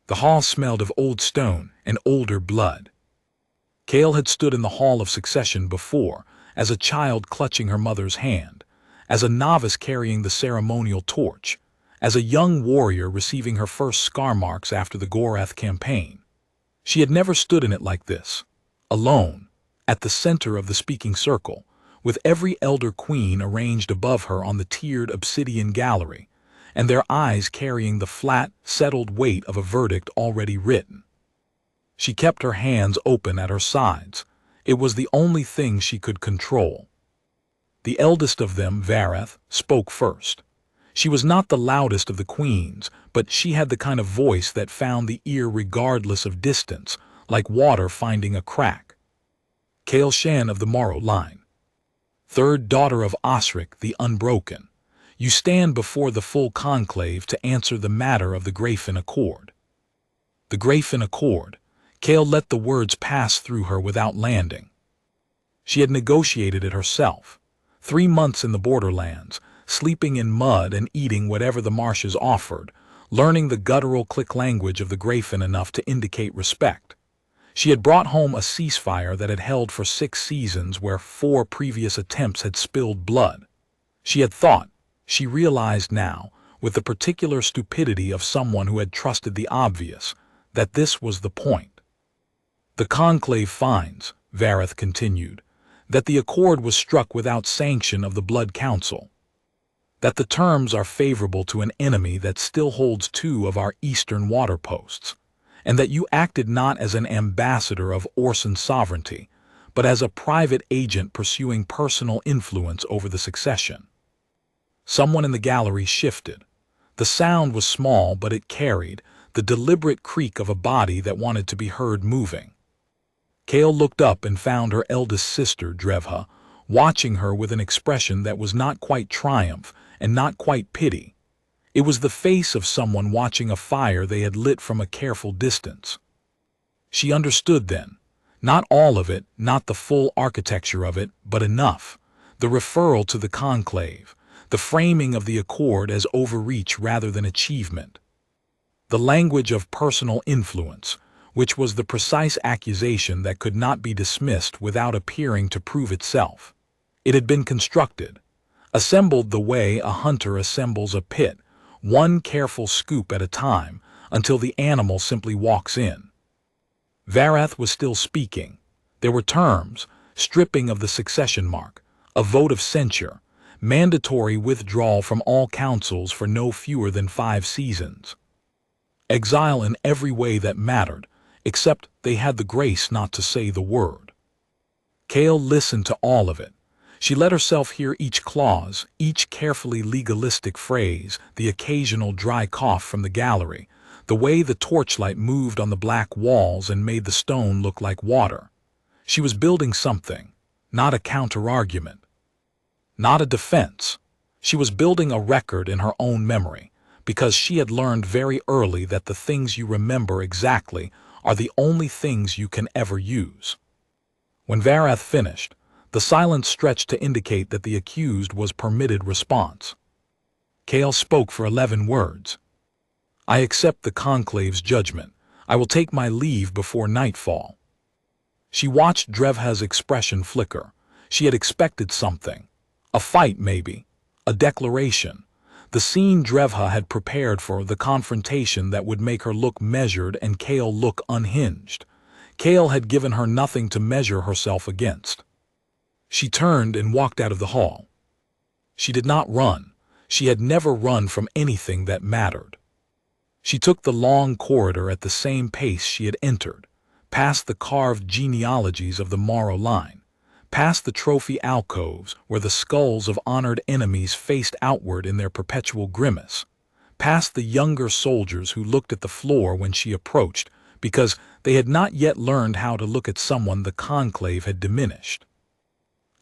The hall smelled of old stone and older blood. Kale had stood in the Hall of Succession before, as a child clutching her mother's hand, as a novice carrying the ceremonial torch, as a young warrior receiving her first scar marks after the Gorath campaign. She had never stood in it like this, alone, at the center of the speaking circle, with every elder queen arranged above her on the tiered obsidian gallery, and their eyes carrying the flat, settled weight of a verdict already written. She kept her hands open at her sides. It was the only thing she could control. The eldest of them, Vareth, spoke first. She was not the loudest of the queens, but she had the kind of voice that found the ear regardless of distance, like water finding a crack. Kale Shan of the Morrow line. Third daughter of Osric the Unbroken, you stand before the full conclave to answer the matter of the Grafin Accord. The Grafin Accord. Kale let the words pass through her without landing. She had negotiated it herself. 3 months in the borderlands, sleeping in mud and eating whatever the marshes offered, learning the guttural click language of the Grafin enough to indicate respect. She had brought home a ceasefire that had held for 6 seasons where 4 previous attempts had spilled blood. She had thought, she realized now, with the particular stupidity of someone who had trusted the obvious, that this was the point. The conclave finds, Vareth continued, that the accord was struck without sanction of the Blood Council, that the terms are favorable to an enemy that still holds 2 of our eastern water posts, and that you acted not as an ambassador of Orson sovereignty, but as a private agent pursuing personal influence over the succession. Someone in the gallery shifted. The sound was small, but it carried the deliberate creak of a body that wanted to be heard moving. Kale looked up and found her eldest sister, Drevha, watching her with an expression that was not quite triumph and not quite pity. It was the face of someone watching a fire they had lit from a careful distance. She understood then. Not all of it, not the full architecture of it, but enough. The referral to the conclave, the framing of the accord as overreach rather than achievement. The language of personal influence, which was the precise accusation that could not be dismissed without appearing to prove itself. It had been constructed, assembled the way a hunter assembles a pit, one careful scoop at a time, until the animal simply walks in. Vareth was still speaking. There were terms, stripping of the succession mark, a vote of censure, mandatory withdrawal from all councils for no fewer than 5 seasons. Exile in every way that mattered, except they had the grace not to say the word. Kale listened to all of it. She let herself hear each clause, each carefully legalistic phrase, the occasional dry cough from the gallery, the way the torchlight moved on the black walls and made the stone look like water. She was building something, not a counter-argument, not a defense. She was building a record in her own memory, because she had learned very early that the things you remember exactly are the only things you can ever use. When Vareth finished, the silence stretched to indicate that the accused was permitted response. Kale spoke for 11 words. I accept the conclave's judgment. I will take my leave before nightfall. She watched Drevha's expression flicker. She had expected something. A fight, maybe. A declaration. The scene Drevha had prepared for, the confrontation that would make her look measured and Kale look unhinged. Kale had given her nothing to measure herself against. She turned and walked out of the hall. She did not run. She had never run from anything that mattered. She took the long corridor at the same pace she had entered, past the carved genealogies of the Morrow line, past the trophy alcoves where the skulls of honored enemies faced outward in their perpetual grimace, past the younger soldiers who looked at the floor when she approached because they had not yet learned how to look at someone the conclave had diminished.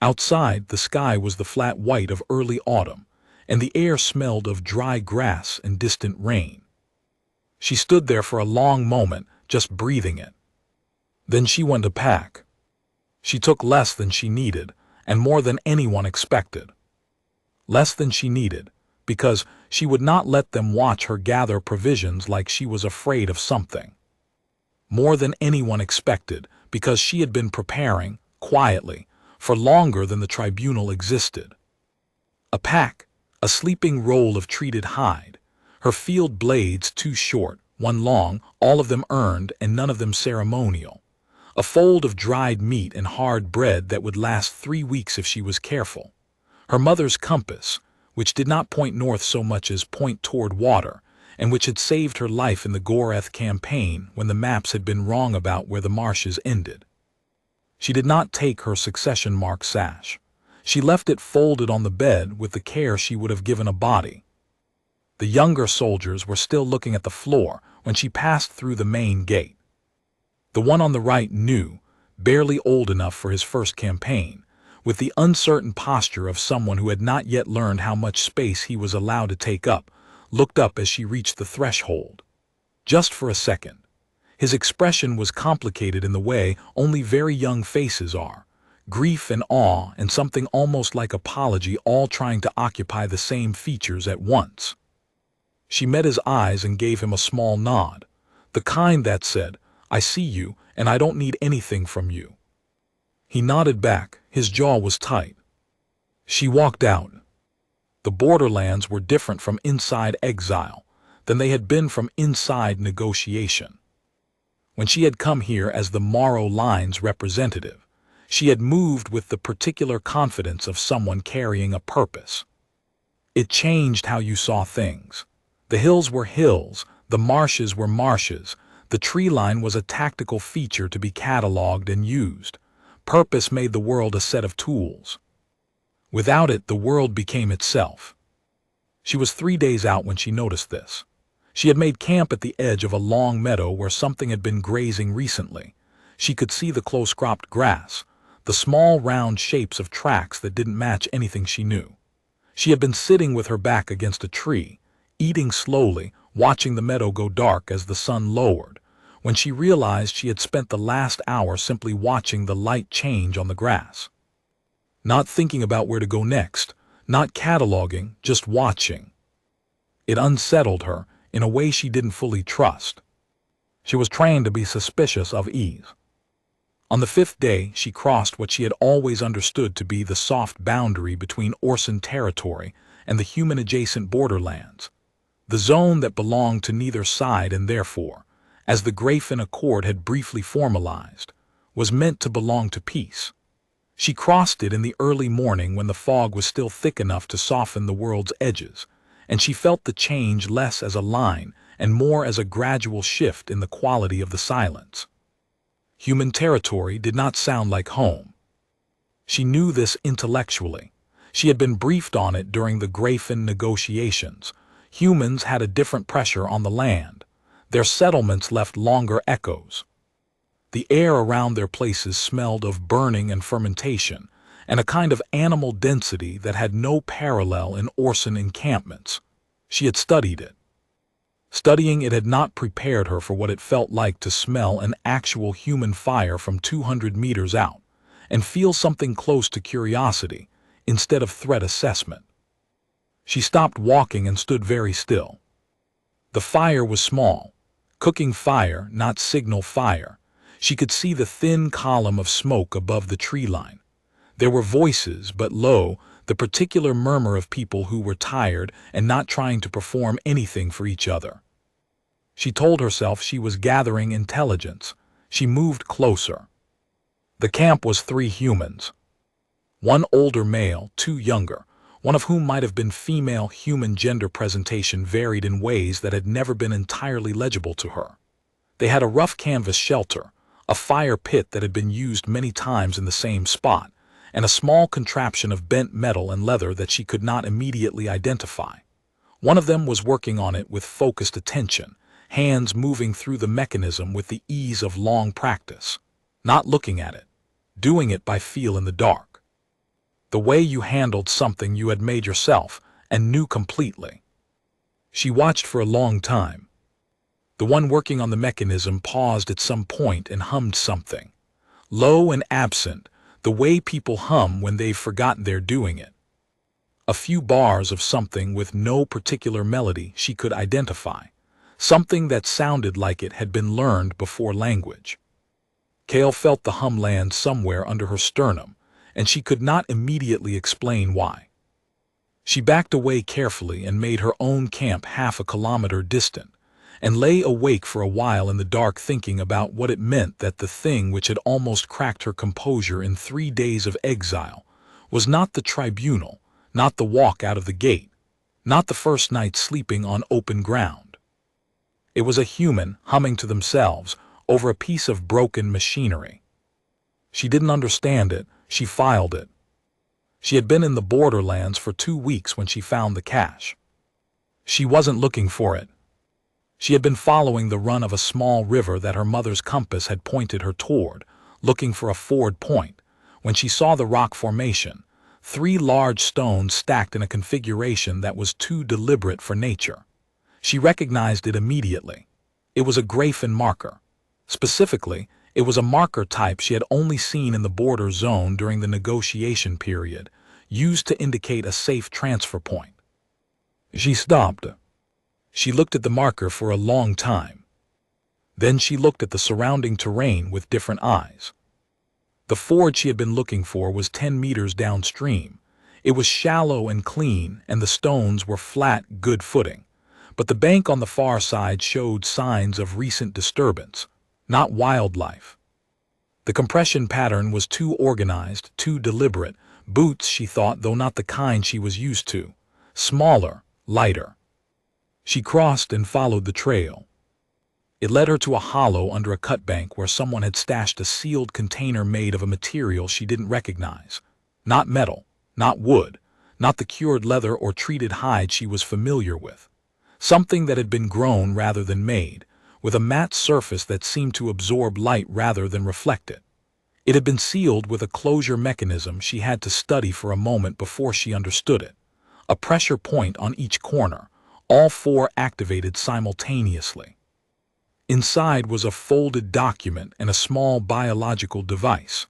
Outside, the sky was the flat white of early autumn, and the air smelled of dry grass and distant rain. She stood there for a long moment, just breathing it. Then she went to pack. She took less than she needed, and more than anyone expected. Less than she needed, because she would not let them watch her gather provisions like she was afraid of something. More than anyone expected, because she had been preparing, quietly, for longer than the tribunal existed. A pack, a sleeping roll of treated hide, her field blades too short, one long, all of them earned and none of them ceremonial. A fold of dried meat and hard bread that would last 3 weeks if she was careful. Her mother's compass, which did not point north so much as point toward water, and which had saved her life in the Goreth campaign when the maps had been wrong about where the marshes ended. She did not take her succession mark sash. She left it folded on the bed with the care she would have given a body. The younger soldiers were still looking at the floor when she passed through the main gate. The one on the right knew, barely old enough for his first campaign, with the uncertain posture of someone who had not yet learned how much space he was allowed to take up, looked up as she reached the threshold. Just for a second. His expression was complicated in the way only very young faces are, grief and awe and something almost like apology all trying to occupy the same features at once. She met his eyes and gave him a small nod, the kind that said, "I see you, and I don't need anything from you." He nodded back, his jaw was tight. She walked out. The borderlands were different from inside Exile than they had been from inside negotiation. When she had come here as the Morrow Line's representative, she had moved with the particular confidence of someone carrying a purpose. It changed how you saw things. The hills were hills, the marshes were marshes, the tree line was a tactical feature to be catalogued and used. Purpose made the world a set of tools. Without it, the world became itself. She was 3 days out when she noticed this. She had made camp at the edge of a long meadow where something had been grazing recently. She could see the close-cropped grass, the small round shapes of tracks that didn't match anything she knew. She had been sitting with her back against a tree, eating slowly, watching the meadow go dark as the sun lowered, when she realized she had spent the last hour simply watching the light change on the grass. Not thinking about where to go next, not cataloging, just watching. It unsettled her in a way she didn't fully trust. She was trained to be suspicious of ease. On the 5th day, she crossed what she had always understood to be the soft boundary between Orson territory and the human-adjacent borderlands, the zone that belonged to neither side and therefore, as the Grafen Accord had briefly formalized, was meant to belong to peace. She crossed it in the early morning when the fog was still thick enough to soften the world's edges, and she felt the change less as a line and more as a gradual shift in the quality of the silence. Human territory did not sound like home. She knew this intellectually. She had been briefed on it during the Grafen negotiations. Humans had a different pressure on the land. Their settlements left longer echoes. The air around their places smelled of burning and fermentation, and a kind of animal density that had no parallel in Orson encampments. She had studied it. Studying it had not prepared her for what it felt like to smell an actual human fire from 200 meters out, and feel something close to curiosity, instead of threat assessment. She stopped walking and stood very still. The fire was small, cooking fire, not signal fire. She could see the thin column of smoke above the tree line. There were voices, but low, the particular murmur of people who were tired and not trying to perform anything for each other. She told herself she was gathering intelligence. She moved closer. The camp was 3 humans. 1 older male, 2 younger, one of whom might have been female. Human gender presentation varied in ways that had never been entirely legible to her. They had a rough canvas shelter, a fire pit that had been used many times in the same spot, and a small contraption of bent metal and leather that she could not immediately identify. One of them was working on it with focused attention, hands moving through the mechanism with the ease of long practice, not looking at it, doing it by feel in the dark. The way you handled something you had made yourself and knew completely. She watched for a long time. The one working on the mechanism paused at some point and hummed something, low and absent, the way people hum when they've forgotten they're doing it. A few bars of something with no particular melody she could identify, something that sounded like it had been learned before language. Kale felt the hum land somewhere under her sternum, and she could not immediately explain why. She backed away carefully and made her own camp half a kilometer distant, and lay awake for a while in the dark thinking about what it meant that the thing which had almost cracked her composure in 3 days of exile was not the tribunal, not the walk out of the gate, not the first night sleeping on open ground. It was a human humming to themselves over a piece of broken machinery. She didn't understand it, she filed it. She had been in the borderlands for 2 weeks when she found the cache. She wasn't looking for it. She had been following the run of a small river that her mother's compass had pointed her toward, looking for a ford point, when she saw the rock formation, 3 large stones stacked in a configuration that was too deliberate for nature. She recognized it immediately. It was a graphene marker. Specifically, it was a marker type she had only seen in the border zone during the negotiation period, used to indicate a safe transfer point. She stopped. She looked at the marker for a long time. Then she looked at the surrounding terrain with different eyes. The ford she had been looking for was 10 meters downstream. It was shallow and clean, and the stones were flat, good footing. But the bank on the far side showed signs of recent disturbance, not wildlife. The compression pattern was too organized, too deliberate. Boots, she thought, though not the kind she was used to. Smaller, lighter. She crossed and followed the trail. It led her to a hollow under a cut bank where someone had stashed a sealed container made of a material she didn't recognize. Not metal, not wood, not the cured leather or treated hide she was familiar with. Something that had been grown rather than made, with a matte surface that seemed to absorb light rather than reflect it. It had been sealed with a closure mechanism she had to study for a moment before she understood it. A pressure point on each corner, all 4 activated simultaneously. Inside was a folded document and a small biological device,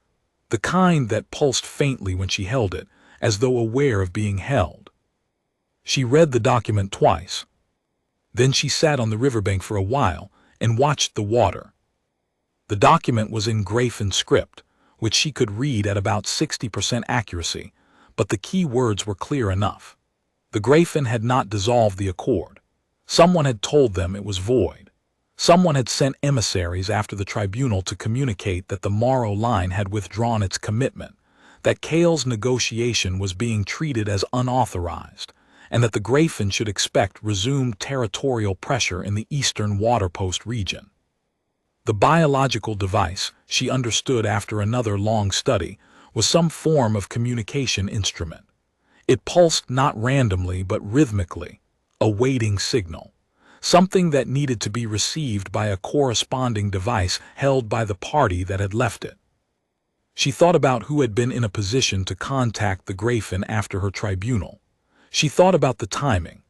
the kind that pulsed faintly when she held it, as though aware of being held. She read the document twice. Then she sat on the riverbank for a while and watched the water. The document was in graphene script, which she could read at about 60% accuracy, but the key words were clear enough. The graphene had not dissolved the accord. Someone had told them it was void. Someone had sent emissaries after the tribunal to communicate that the Morrow line had withdrawn its commitment, that Kale's negotiation was being treated as unauthorized, and that the graphene should expect resumed territorial pressure in the eastern waterpost region. The biological device, she understood after another long study, was some form of communication instrument. It pulsed not randomly but rhythmically, a waiting signal. Something that needed to be received by a corresponding device held by the party that had left it. She thought about who had been in a position to contact the graphene after her tribunal. She thought about the timing.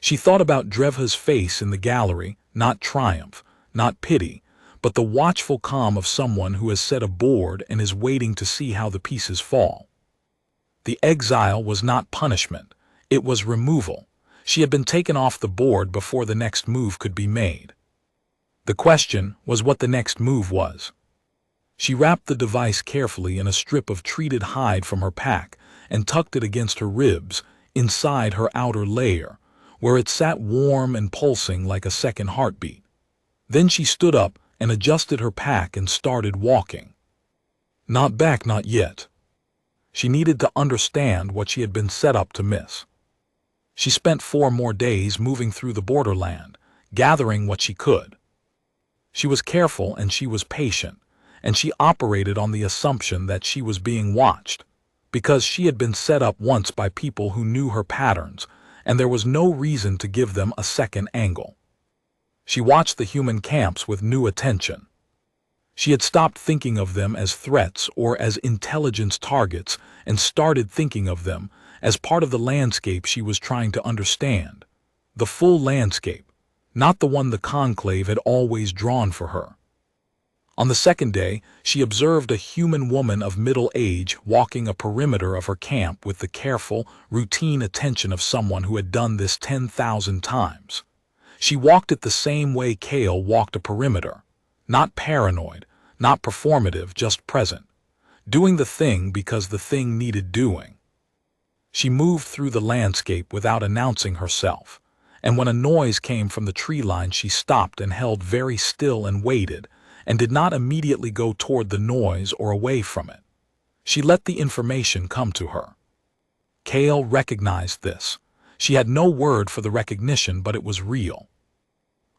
She thought about Drevha's face in the gallery, not triumph, not pity, but the watchful calm of someone who has set a board and is waiting to see how the pieces fall. The exile was not punishment, it was removal. She had been taken off the board before the next move could be made. The question was what the next move was. She wrapped the device carefully in a strip of treated hide from her pack and tucked it against her ribs, inside her outer layer, where it sat warm and pulsing like a second heartbeat. Then she stood up and adjusted her pack and started walking. Not back, not yet. She needed to understand what she had been set up to miss. She spent 4 more days moving through the borderland, gathering what she could. She was careful and she was patient, and she operated on the assumption that she was being watched, because she had been set up once by people who knew her patterns, and there was no reason to give them a second angle. She watched the human camps with new attention. She had stopped thinking of them as threats or as intelligence targets and started thinking of them as part of the landscape she was trying to understand. The full landscape, not the one the conclave had always drawn for her. On the second day, she observed a human woman of middle age walking a perimeter of her camp with the careful, routine attention of someone who had done this 10,000 times. She walked it the same way Kale walked a perimeter. Not paranoid, not performative, just present. Doing the thing because the thing needed doing. She moved through the landscape without announcing herself, and when a noise came from the tree line she stopped and held very still and waited, and did not immediately go toward the noise or away from it. She let the information come to her. Kale recognized this. She had no word for the recognition, but it was real.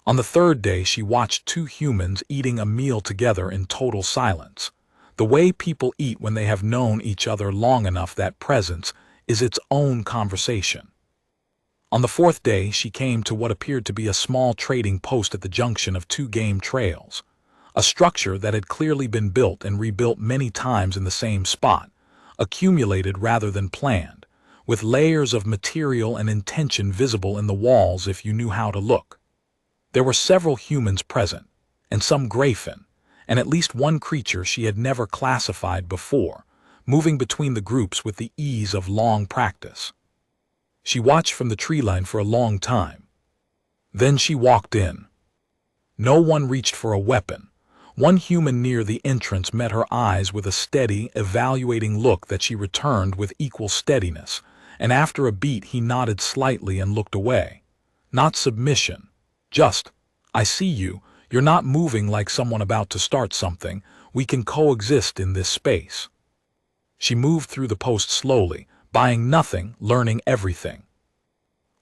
On the third day she watched two humans eating a meal together in total silence. The way people eat when they have known each other long enough, that presence is its own conversation. On the fourth day she came to what appeared to be a small trading post at the junction of two game trails. A structure that had clearly been built and rebuilt many times in the same spot, accumulated rather than planned, with layers of material and intention visible in the walls if you knew how to look. There were several humans present, and some Grayfin, and at least one creature she had never classified before, moving between the groups with the ease of long practice. She watched from the tree line for a long time. Then she walked in. No one reached for a weapon. One human near the entrance met her eyes with a steady, evaluating look that she returned with equal steadiness, and after a beat he nodded slightly and looked away. Not submission. Just, I see you, you're not moving like someone about to start something, we can coexist in this space. She moved through the post slowly, buying nothing, learning everything.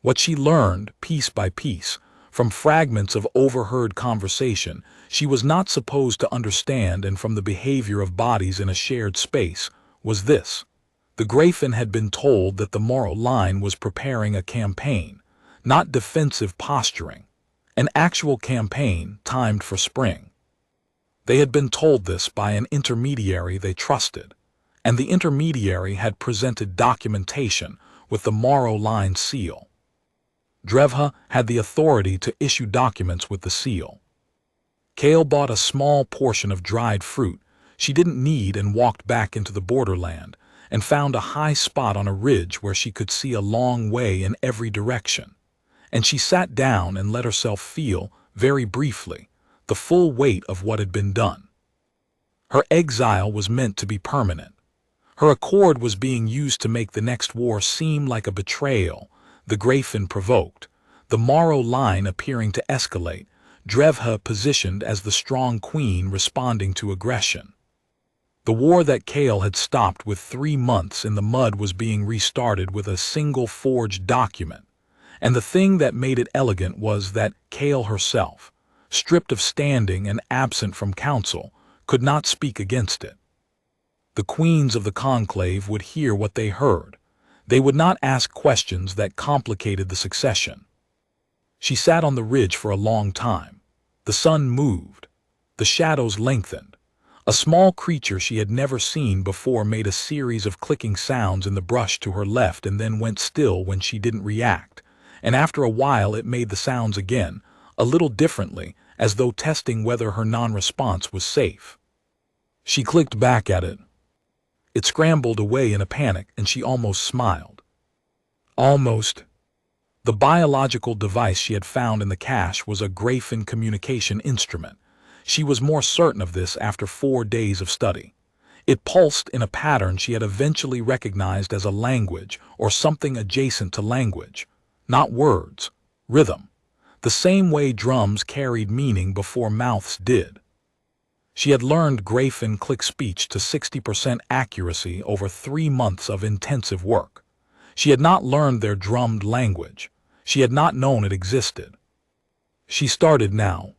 What she learned, piece by piece, from fragments of overheard conversation she was not supposed to understand and from the behavior of bodies in a shared space, was this. The Grayfin had been told that the Morrow line was preparing a campaign, not defensive posturing, an actual campaign timed for spring. They had been told this by an intermediary they trusted, and the intermediary had presented documentation with the Morrow line seal. Drevha had the authority to issue documents with the seal. Kale bought a small portion of dried fruit she didn't need and walked back into the borderland and found a high spot on a ridge where she could see a long way in every direction. And she sat down and let herself feel, very briefly, the full weight of what had been done. Her exile was meant to be permanent. Her accord was being used to make the next war seem like a betrayal, the Grayfin provoked, the Morrow line appearing to escalate, Drevha positioned as the strong queen responding to aggression. The war that Kale had stopped with 3 months in the mud was being restarted with a single forged document, and the thing that made it elegant was that Kale herself, stripped of standing and absent from council, could not speak against it. The queens of the conclave would hear what they heard. They would not ask questions that complicated the succession. She sat on the ridge for a long time. The sun moved. The shadows lengthened. A small creature she had never seen before made a series of clicking sounds in the brush to her left and then went still when she didn't react, and after a while it made the sounds again, a little differently, as though testing whether her non-response was safe. She clicked back at it. It scrambled away in a panic, and she almost smiled. Almost. The biological device she had found in the cache was a Grayfin communication instrument. She was more certain of this after 4 days of study. It pulsed in a pattern she had eventually recognized as a language or something adjacent to language. Not words, rhythm. The same way drums carried meaning before mouths did. She had learned Grayfin click speech to 60% accuracy over 3 months of intensive work. She had not learned their drummed language. She had not known it existed. She started now.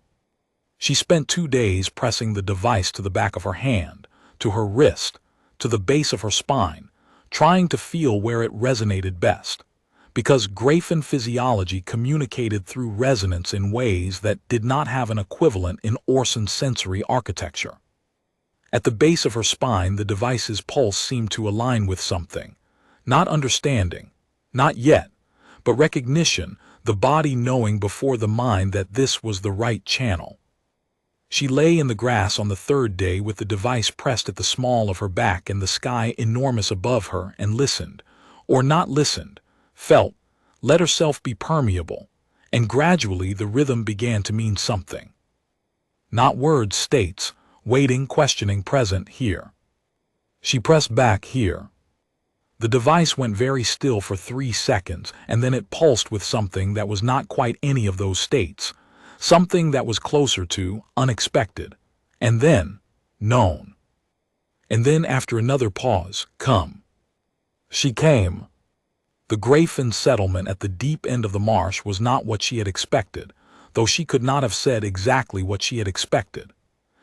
She spent 2 days pressing the device to the back of her hand, to her wrist, to the base of her spine, trying to feel where it resonated best. Because Grayfin physiology communicated through resonance in ways that did not have an equivalent in Orson sensory architecture. At the base of her spine, the device's pulse seemed to align with something. Not understanding, not yet, but recognition, the body knowing before the mind that this was the right channel. She lay in the grass on the third day with the device pressed at the small of her back and the sky enormous above her, and listened, or not listened, felt, let herself be permeable, and gradually the rhythm began to mean something. Not words, states, waiting, questioning, present, here. She pressed back, here. The device went very still for 3 seconds, and then it pulsed with something that was not quite any of those states, something that was closer to unexpected, and then known. And then after another pause, come. She came. The Grafin settlement at the deep end of the marsh was not what she had expected, though she could not have said exactly what she had expected.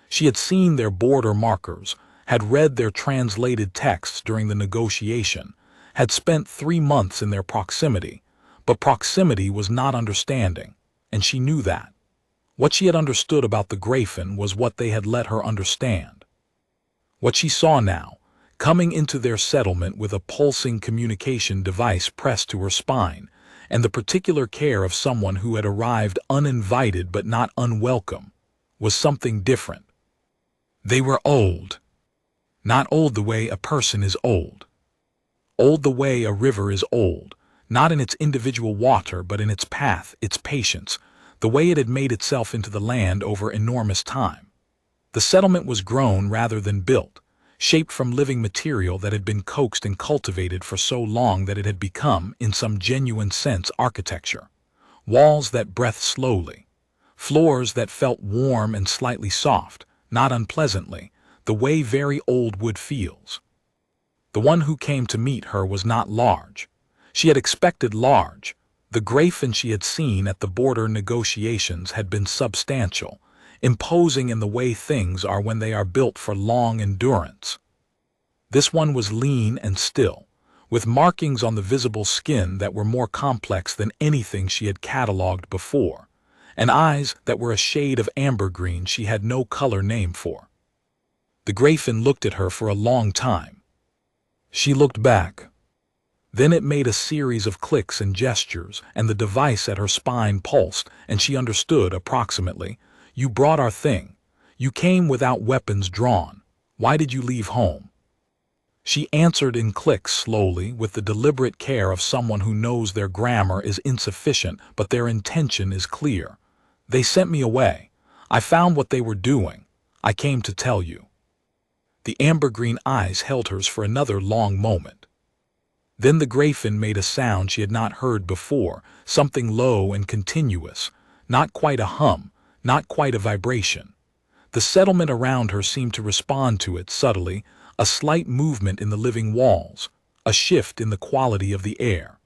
She had seen their border markers, had read their translated texts during the negotiation, had spent 3 months in their proximity, but proximity was not understanding, and she knew that. What she had understood about the Grafin was what they had let her understand. What she saw now, coming into their settlement with a pulsing communication device pressed to her spine, and the particular care of someone who had arrived uninvited but not unwelcome, was something different. They were old. Not old the way a person is old. Old the way a river is old, not in its individual water but in its path, its patience, the way it had made itself into the land over enormous time. The settlement was grown rather than built, shaped from living material that had been coaxed and cultivated for so long that it had become, in some genuine sense, architecture. Walls that breathed slowly, floors that felt warm and slightly soft, not unpleasantly, the way very old wood feels. The one who came to meet her was not large. She had expected large. The Grafin she had seen at the border negotiations had been substantial, imposing in the way things are when they are built for long endurance. This one was lean and still, with markings on the visible skin that were more complex than anything she had catalogued before, and eyes that were a shade of amber green she had no color name for. The Grafin looked at her for a long time. She looked back. Then it made a series of clicks and gestures, and the device at her spine pulsed, and she understood approximately. You brought our thing. You came without weapons drawn. Why did you leave home? She answered in clicks slowly, with the deliberate care of someone who knows their grammar is insufficient but their intention is clear. They sent me away. I found what they were doing. I came to tell you. The amber-green eyes held hers for another long moment. Then the Grafin made a sound she had not heard before, something low and continuous, not quite a hum, not quite a vibration. The settlement around her seemed to respond to it subtly, a slight movement in the living walls, a shift in the quality of the air.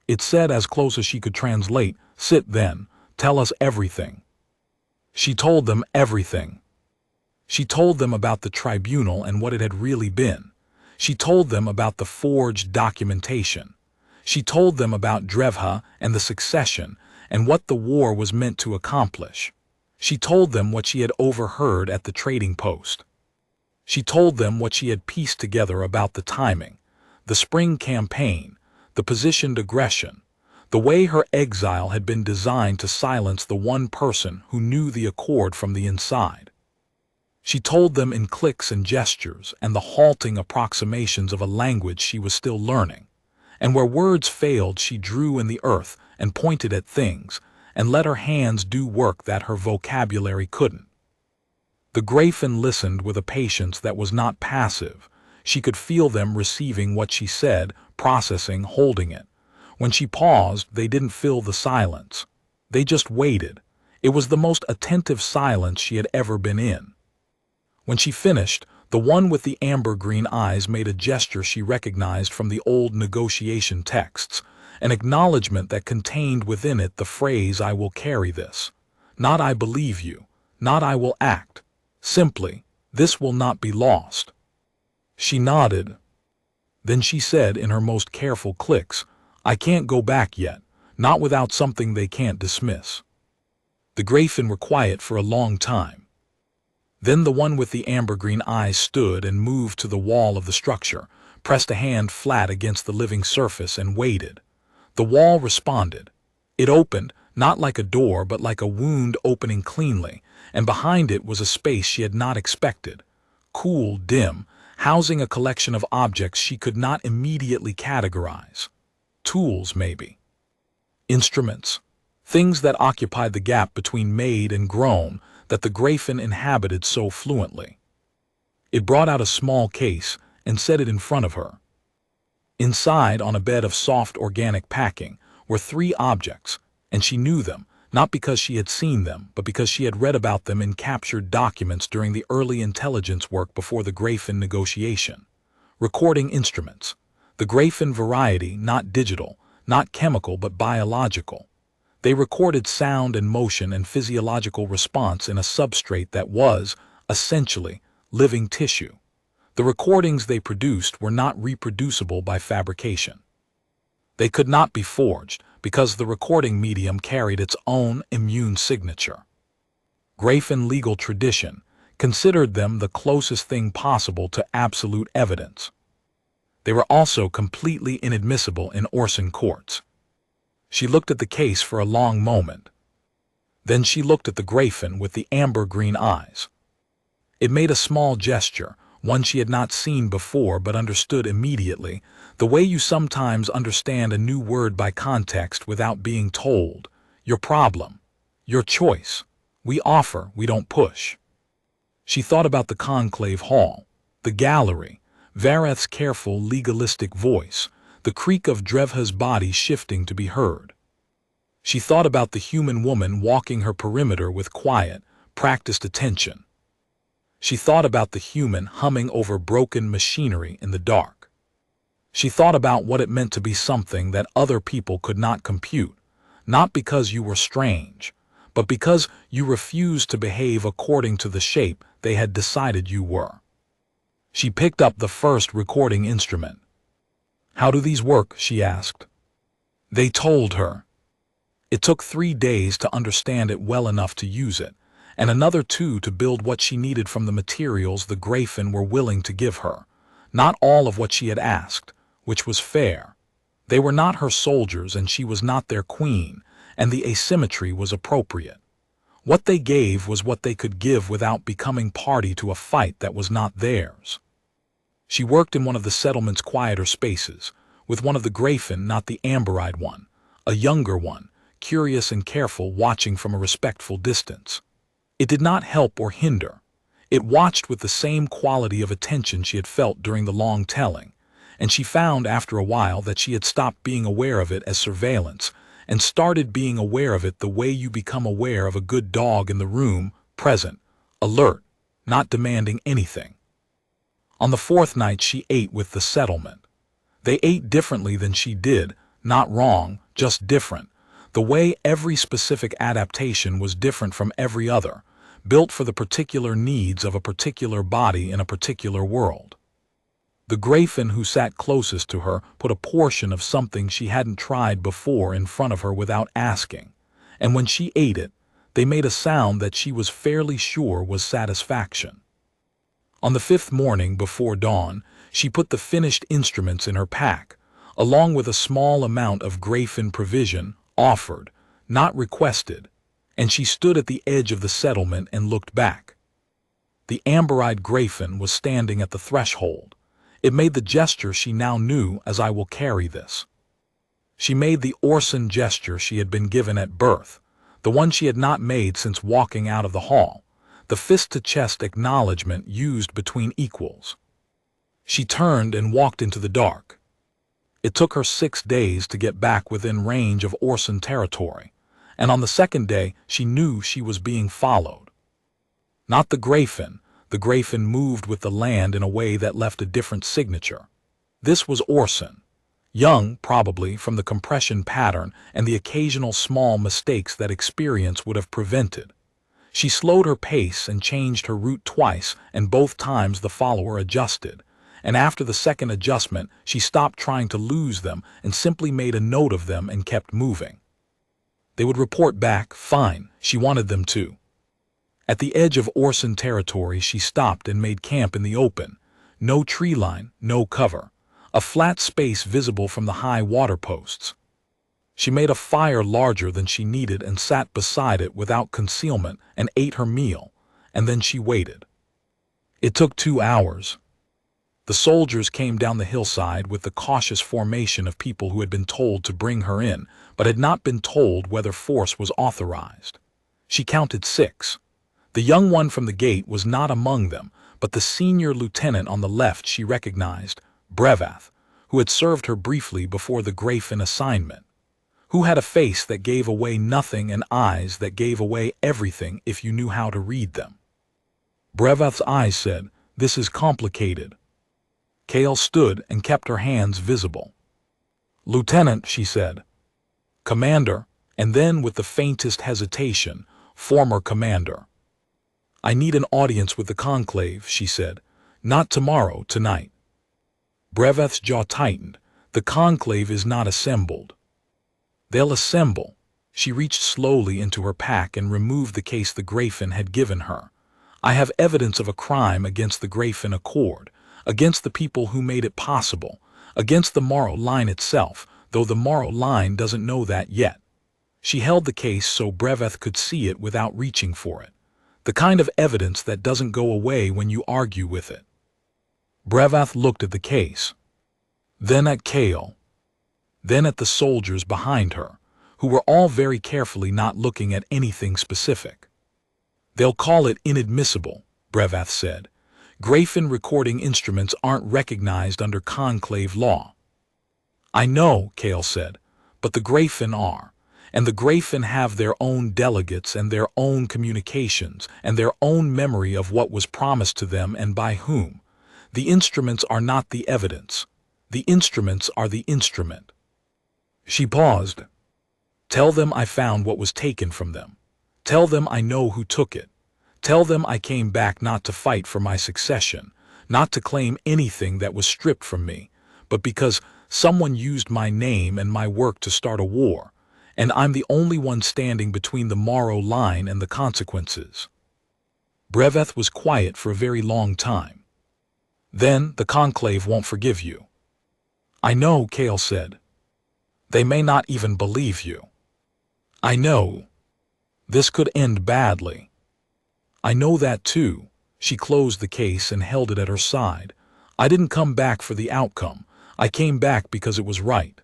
It said, as close as she could translate, "Sit then, tell us everything." She told them everything. She told them about the tribunal and what it had really been. She told them about the forged documentation. She told them about Drevha and the succession and what the war was meant to accomplish. She told them what she had overheard at the trading post. She told them what she had pieced together about the timing, the spring campaign, the positioned aggression, the way her exile had been designed to silence the one person who knew the accord from the inside. She told them in clicks and gestures and the halting approximations of a language she was still learning. And where words failed, she drew in the earth and pointed at things and let her hands do work that her vocabulary couldn't. The Grafin listened with a patience that was not passive. She could feel them receiving what she said, processing, holding it. When she paused, they didn't fill the silence. They just waited. It was the most attentive silence she had ever been in. When she finished, the one with the amber-green eyes made a gesture she recognized from the old negotiation texts, an acknowledgement that contained within it the phrase, "I will carry this." Not "I believe you," not "I will act." Simply, "This will not be lost." She nodded. Then she said in her most careful clicks, "I can't go back yet, not without something they can't dismiss." The Grafin were quiet for a long time. Then the one with the amber-green eyes stood and moved to the wall of the structure, pressed a hand flat against the living surface and waited. The wall responded. It opened, not like a door but like a wound opening cleanly, and behind it was a space she had not expected, cool, dim, housing a collection of objects she could not immediately categorize. Tools, maybe. Instruments. Things that occupied the gap between made and grown that the Grafin inhabited so fluently. It brought out a small case and set it in front of her. Inside, on a bed of soft organic packing, were 3 objects, and she knew them, not because she had seen them, but because she had read about them in captured documents during the early intelligence work before the Grafin negotiation. Recording instruments. The Grafin variety, not digital, not chemical but biological. They recorded sound and motion and physiological response in a substrate that was, essentially, living tissue. The recordings they produced were not reproducible by fabrication. They could not be forged because the recording medium carried its own immune signature. Grafin legal tradition considered them the closest thing possible to absolute evidence. They were also completely inadmissible in Orson courts. She looked at the case for a long moment. Then she looked at the Grafin with the amber-green eyes. It made a small gesture, one she had not seen before but understood immediately, the way you sometimes understand a new word by context without being told. Your problem. Your choice. We offer, we don't push. She thought about the conclave hall, the gallery, Vareth's careful, legalistic voice, the creak of Drevha's body shifting to be heard. She thought about the human woman walking her perimeter with quiet, practiced attention. She thought about the human humming over broken machinery in the dark. She thought about what it meant to be something that other people could not compute, not because you were strange, but because you refused to behave according to the shape they had decided you were. She picked up the first recording instrument. "How do these work?" she asked. They told her. It took 3 days to understand it well enough to use it, and another 2 to build what she needed from the materials the Grafin were willing to give her. Not all of what she had asked, which was fair. They were not her soldiers and she was not their queen, and the asymmetry was appropriate. What they gave was what they could give without becoming party to a fight that was not theirs. She worked in one of the settlement's quieter spaces, with one of the Grafin, not the amber-eyed one, a younger one, curious and careful, watching from a respectful distance. It did not help or hinder. It watched with the same quality of attention she had felt during the long telling, and she found after a while that she had stopped being aware of it as surveillance and started being aware of it the way you become aware of a good dog in the room, present, alert, not demanding anything. On the 4th night she ate with the settlement. They ate differently than she did, not wrong, just different. The way every specific adaptation was different from every other, built for the particular needs of a particular body in a particular world. The Grafin who sat closest to her put a portion of something she hadn't tried before in front of her without asking, and when she ate it, they made a sound that she was fairly sure was satisfaction. On the 5th morning before dawn, she put the finished instruments in her pack, along with a small amount of Grafin provision, offered, not requested, and she stood at the edge of the settlement and looked back. The amber-eyed Grafin was standing at the threshold. It made the gesture she now knew as "I will carry this." She made the Orson gesture she had been given at birth, the one she had not made since walking out of the hall, the fist-to-chest acknowledgement used between equals. She turned and walked into the dark. It took her 6 days to get back within range of Orson territory, and on the 2nd day she knew she was being followed. Not the Grafin moved with the land in a way that left a different signature. This was Orson, young, probably, from the compression pattern and the occasional small mistakes that experience would have prevented. She slowed her pace and changed her route twice, and both times the follower adjusted, and after the 2nd adjustment she stopped trying to lose them and simply made a note of them and kept moving. They would report back, fine, she wanted them to. At the edge of Orson territory she stopped and made camp in the open. No tree line, no cover. A flat space visible from the high water posts. She made a fire larger than she needed and sat beside it without concealment and ate her meal, and then she waited. It took 2 hours. The soldiers came down the hillside with the cautious formation of people who had been told to bring her in, but had not been told whether force was authorized. She counted 6. The young one from the gate was not among them, but the senior lieutenant on the left she recognized, Brevath, who had served her briefly before the Grafin assignment, who had a face that gave away nothing and eyes that gave away everything if you knew how to read them. Brevath's eyes said, "This is complicated." Kale stood and kept her hands visible. "Lieutenant," she said. "Commander," and then with the faintest hesitation, "Former commander." "I need an audience with the conclave," she said. "Not tomorrow, tonight." Brevath's jaw tightened. "The conclave is not assembled." "They'll assemble." She reached slowly into her pack and removed the case the Grafin had given her. "I have evidence of a crime against the Grafin Accord, against the people who made it possible, against the Morrow Line itself, though the Morrow Line doesn't know that yet." She held the case so Brevath could see it without reaching for it. The kind of evidence that doesn't go away when you argue with it. Brevath looked at the case, then at Kale, then at the soldiers behind her, who were all very carefully not looking at anything specific. "They'll call it inadmissible," Brevath said. "Grafin recording instruments aren't recognized under conclave law." "I know," Kale said, "but the Grafin are. And the Grafin have their own delegates and their own communications and their own memory of what was promised to them and by whom. The instruments are not the evidence. The instruments are the instrument." She paused. "Tell them I found what was taken from them. Tell them I know who took it. Tell them I came back not to fight for my succession, not to claim anything that was stripped from me, but because someone used my name and my work to start a war, and I'm the only one standing between the Morrow Line and the consequences." Brevath was quiet for a very long time. "Then the conclave won't forgive you." "I know," Kale said. "They may not even believe you." "I know. This could end badly." "I know that too." She closed the case and held it at her side. "I didn't come back for the outcome. I came back because it was right."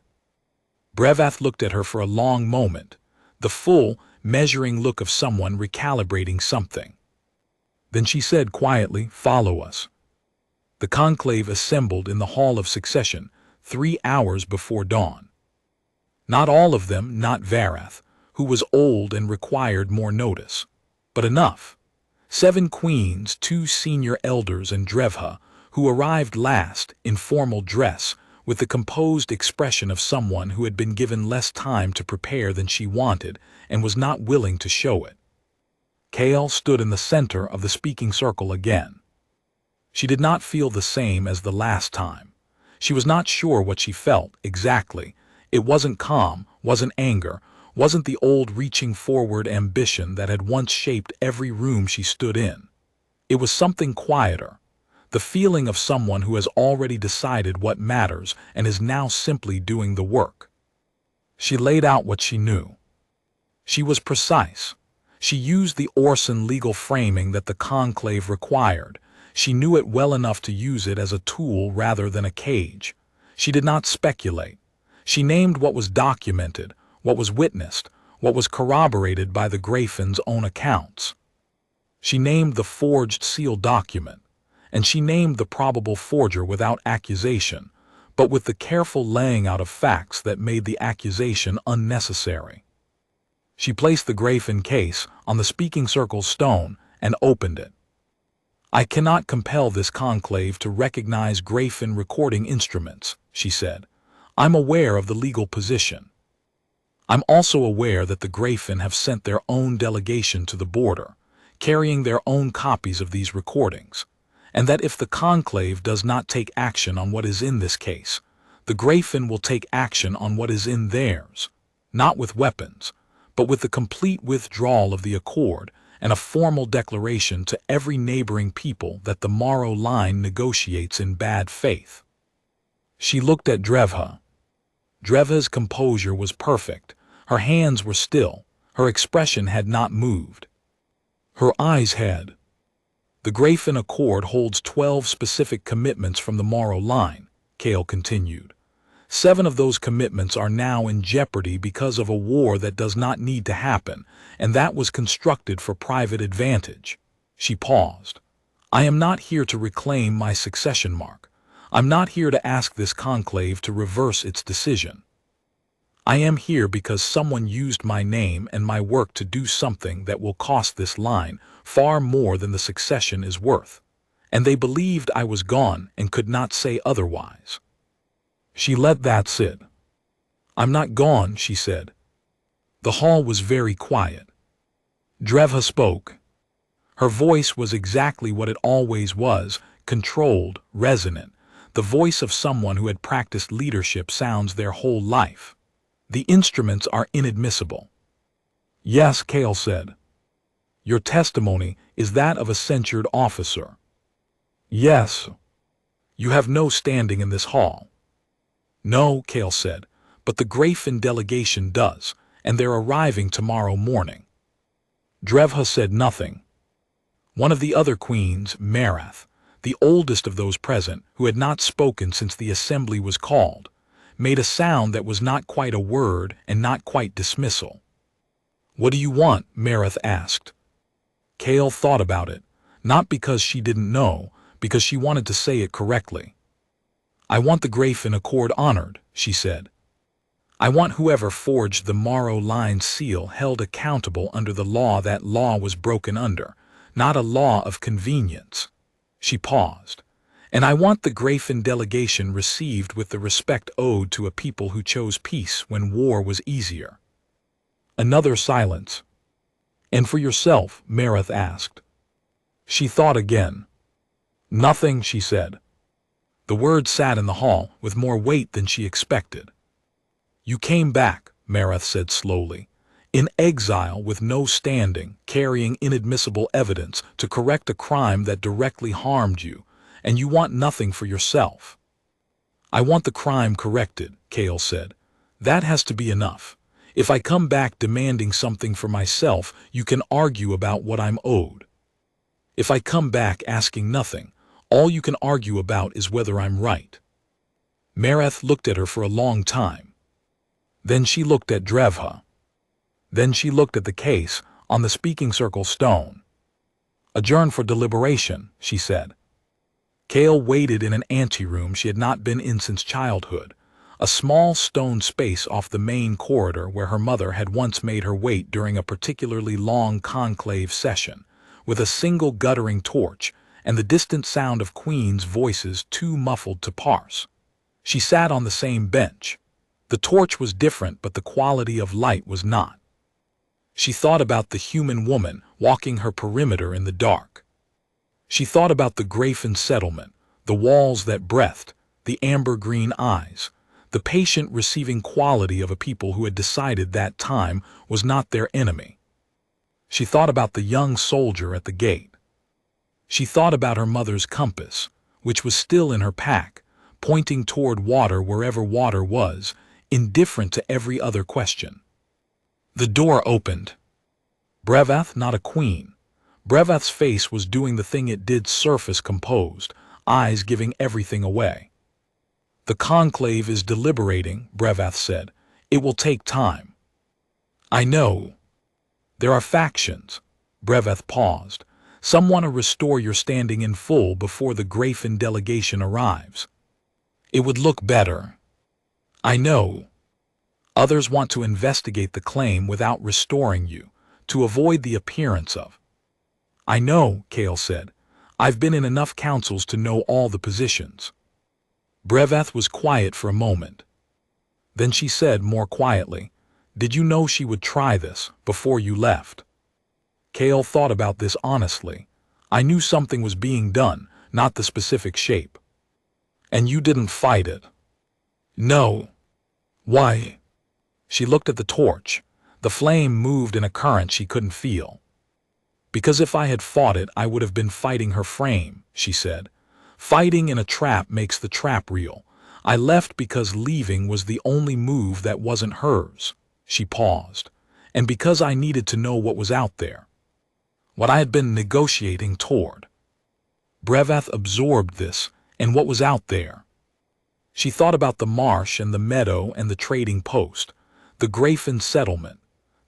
Brevath looked at her for a long moment, the full, measuring look of someone recalibrating something. Then she said quietly, "Follow us." The conclave assembled in the Hall of Succession 3 hours before dawn. Not all of them, not Varath, who was old and required more notice, but enough. 7 queens, 2 senior elders, and Drevha, who arrived last in formal dress, with the composed expression of someone who had been given less time to prepare than she wanted and was not willing to show it. Kale stood in the center of the speaking circle again. She did not feel the same as the last time. She was not sure what she felt exactly. It wasn't calm, wasn't anger, wasn't the old reaching forward ambition that had once shaped every room she stood in. It was something quieter. The feeling of someone who has already decided what matters and is now simply doing the work. She laid out what she knew. She was precise. She used the Orson legal framing that the conclave required. She knew it well enough to use it as a tool rather than a cage. She did not speculate. She named what was documented, what was witnessed, what was corroborated by the Grafin's own accounts. She named the forged sealed document, and she named the probable forger without accusation, but with the careful laying out of facts that made the accusation unnecessary. She placed the Grafin case on the speaking circle's stone and opened it. "I cannot compel this conclave to recognize Grafin recording instruments," she said. "I'm aware of the legal position. I'm also aware that the Grafin have sent their own delegation to the border, carrying their own copies of these recordings, and that if the conclave does not take action on what is in this case, the Grafin will take action on what is in theirs, not with weapons, but with the complete withdrawal of the accord and a formal declaration to every neighboring people that the Morrow Line negotiates in bad faith." She looked at Drevha. Drevha's composure was perfect. Her hands were still. Her expression had not moved. Her eyes had. The Grafin Accord holds 12 specific commitments from the Morrow line, Kale continued. 7 of those commitments are now in jeopardy because of a war that does not need to happen, and that was constructed for private advantage. She paused. I am not here to reclaim my succession mark. I'm not here to ask this conclave to reverse its decision. I am here because someone used my name and my work to do something that will cost this line far more than the succession is worth, and they believed I was gone and could not say otherwise. She let that sit. I'm not gone, she said. The hall was very quiet. Drevha spoke. Her voice was exactly what it always was, controlled, resonant, the voice of someone who had practiced leadership sounds their whole life. The instruments are inadmissible. Yes, Kale said. Your testimony is that of a censured officer. Yes. You have no standing in this hall. No, Kale said, but the Grafin delegation does, and they're arriving tomorrow morning. Drevha said nothing. One of the other queens, Marath, the oldest of those present, who had not spoken since the assembly was called, made a sound that was not quite a word and not quite dismissal. What do you want? Marath asked. Kale thought about it, not because she didn't know, because she wanted to say it correctly. I want the Grafin Accord honored, she said. I want whoever forged the Morrow line seal held accountable under the law that law was broken under, not a law of convenience. She paused. And I want the Grafin delegation received with the respect owed to a people who chose peace when war was easier. Another silence. And for yourself, Marath asked. She thought again. Nothing, she said. The words sat in the hall with more weight than she expected. You came back, Marath said slowly, in exile with no standing, carrying inadmissible evidence to correct a crime that directly harmed you, and you want nothing for yourself. I want the crime corrected, Kale said. That has to be enough. If I come back demanding something for myself, you can argue about what I'm owed. If I come back asking nothing, all you can argue about is whether I'm right. Marath looked at her for a long time. Then she looked at Drevha. Then she looked at the case on the speaking circle stone. Adjourn for deliberation, she said. Kale waited in an anteroom she had not been in since childhood, a small stone space off the main corridor where her mother had once made her wait during a particularly long conclave session, with a single guttering torch and the distant sound of queens' voices too muffled to parse. She sat on the same bench. The torch was different, but the quality of light was not. She thought about the human woman walking her perimeter in the dark. She thought about the Grafin settlement, the walls that breathed, the amber-green eyes, the patient receiving quality of a people who had decided that time was not their enemy. She thought about the young soldier at the gate. She thought about her mother's compass, which was still in her pack, pointing toward water wherever water was, indifferent to every other question. The door opened. Brevath, not a queen. Brevath's face was doing the thing it did, surface composed, eyes giving everything away. The conclave is deliberating, Brevath said. It will take time. I know. There are factions. Brevath paused. Some want to restore your standing in full before the Grafin delegation arrives. It would look better. I know. Others want to investigate the claim without restoring you, to avoid the appearance of. I know, Kale said. I've been in enough councils to know all the positions. Brevath was quiet for a moment. Then she said more quietly, Did you know she would try this before you left? Kale thought about this honestly. I knew something was being done, not the specific shape. And you didn't fight it. No. Why? She looked at the torch. The flame moved in a current she couldn't feel. Because if I had fought it, I would have been fighting her frame, she said. Fighting in a trap makes the trap real. I left because leaving was the only move that wasn't hers. She paused. And because I needed to know what was out there. What I had been negotiating toward. Breveth absorbed this, and what was out there. She thought about the marsh and the meadow and the trading post, the Grafin settlement,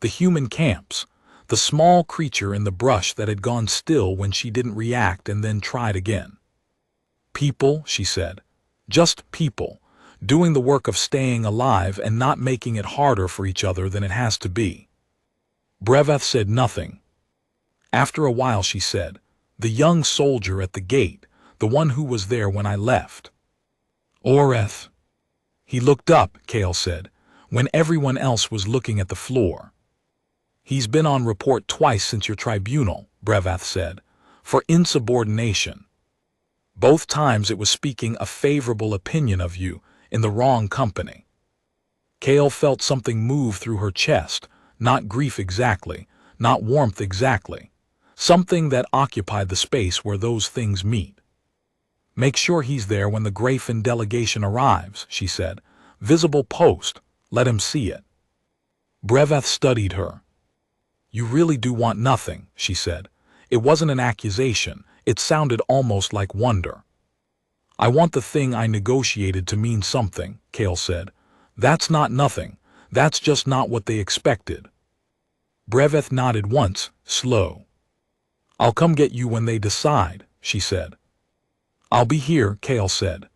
the human camps, the small creature in the brush that had gone still when she didn't react and then tried again. People, she said, just people, doing the work of staying alive and not making it harder for each other than it has to be. Breveth said nothing. After a while she said, the young soldier at the gate, the one who was there when I left. Oreth. He looked up, Kale said, when everyone else was looking at the floor. He's been on report twice since your tribunal, Breveth said, for insubordination. Both times it was speaking a favorable opinion of you in the wrong company. Kale felt something move through her chest, not grief exactly, not warmth exactly, something that occupied the space where those things meet. Make sure he's there when the Grafin delegation arrives, she said. Visible post, let him see it. Breveth studied her. You really do want nothing, she said. It wasn't an accusation, it sounded almost like wonder. I want the thing I negotiated to mean something, Kale said. That's not nothing, that's just not what they expected. Breveth nodded once, slow. I'll come get you when they decide, she said. I'll be here, Kale said.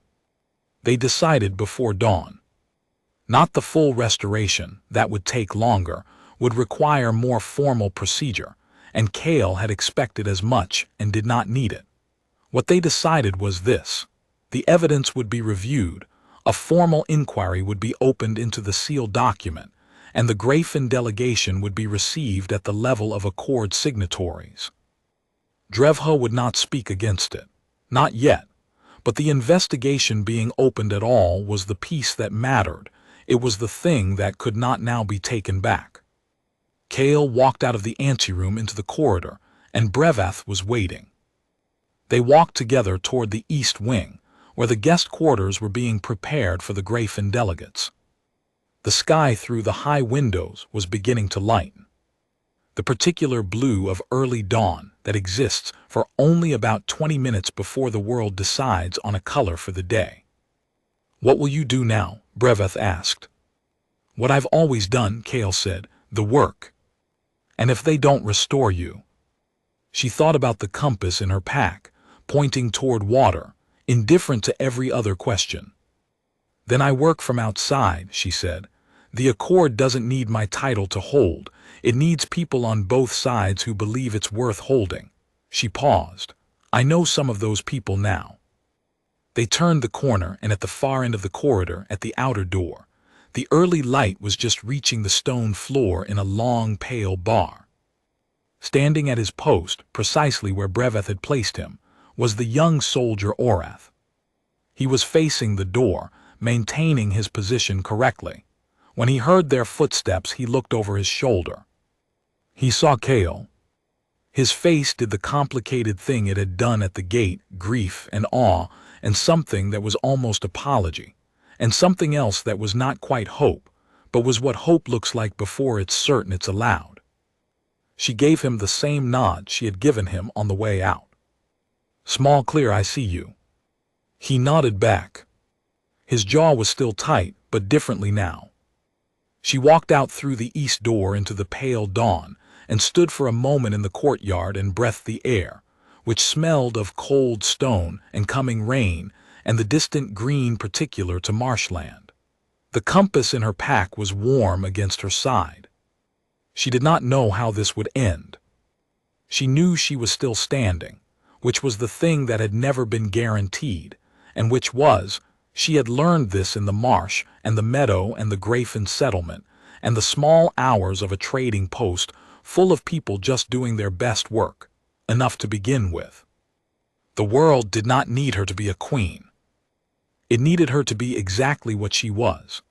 They decided before dawn. Not the full restoration, that would take longer, would require more formal procedure, and Kale had expected as much and did not need it. What they decided was this. The evidence would be reviewed, a formal inquiry would be opened into the sealed document, and the Grafin delegation would be received at the level of accord signatories. Drevha would not speak against it. Not yet. But the investigation being opened at all was the piece that mattered. It was the thing that could not now be taken back. Kale walked out of the anteroom into the corridor, and Breveth was waiting. They walked together toward the east wing, where the guest quarters were being prepared for the Grafin delegates. The sky through the high windows was beginning to lighten. The particular blue of early dawn that exists for only about 20 minutes before the world decides on a color for the day. What will you do now? Breveth asked. What I've always done, Kale said, the work. And if they don't restore you? She thought about the compass in her pack, pointing toward water, indifferent to every other question. Then I work from outside, she said. The accord doesn't need my title to hold. It needs people on both sides who believe it's worth holding. She paused. I know some of those people now. They turned the corner, and at the far end of the corridor, at the outer door, the early light was just reaching the stone floor in a long, pale bar. Standing at his post, precisely where Breveth had placed him, was the young soldier Orath. He was facing the door, maintaining his position correctly. When he heard their footsteps, he looked over his shoulder. He saw Kale. His face did the complicated thing it had done at the gate, grief and awe, and something that was almost apology, and something else that was not quite hope, but was what hope looks like before it's certain it's allowed. She gave him the same nod she had given him on the way out. Small clear, I see you. He nodded back. His jaw was still tight, but differently now. She walked out through the east door into the pale dawn and stood for a moment in the courtyard and breathed the air, which smelled of cold stone and coming rain and the distant green particular to marshland. The compass in her pack was warm against her side. She did not know how this would end. She knew she was still standing, which was the thing that had never been guaranteed, and which was, she had learned this in the marsh and the meadow and the Grafin settlement and the small hours of a trading post full of people just doing their best work, enough to begin with. The world did not need her to be a queen. It needed her to be exactly what she was,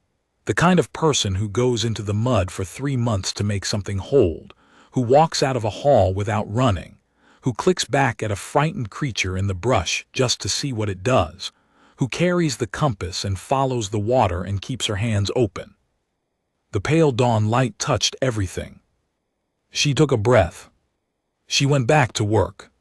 the kind of person who goes into the mud for 3 months to make something hold, who walks out of a hall without running, who clicks back at a frightened creature in the brush just to see what it does, who carries the compass and follows the water and keeps her hands open. The pale dawn light touched everything. She took a breath. She went back to work.